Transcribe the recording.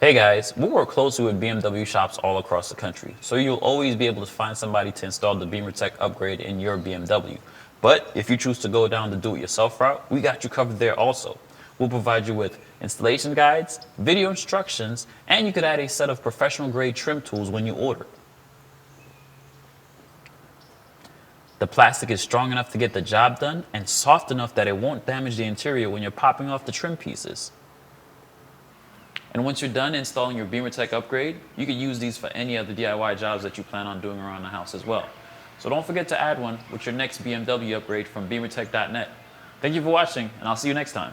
Hey guys, we work closely with BMW shops all across the country, so you'll always be able to find somebody to install the BimmerTech upgrade in your BMW. But if you choose to go down the do-it-yourself route, we got you covered there also. We'll provide you with installation guides, video instructions, and you could add a set of professional-grade trim tools when you order. The plastic is strong enough to get the job done and soft enough that it won't damage the interior when you're popping off the trim pieces. And once you're done installing your BimmerTech upgrade, you can use these for any other DIY jobs that you plan on doing around the house as well. So don't forget to add one with your next BMW upgrade from BimmerTech.net. Thank you for watching, and I'll see you next time.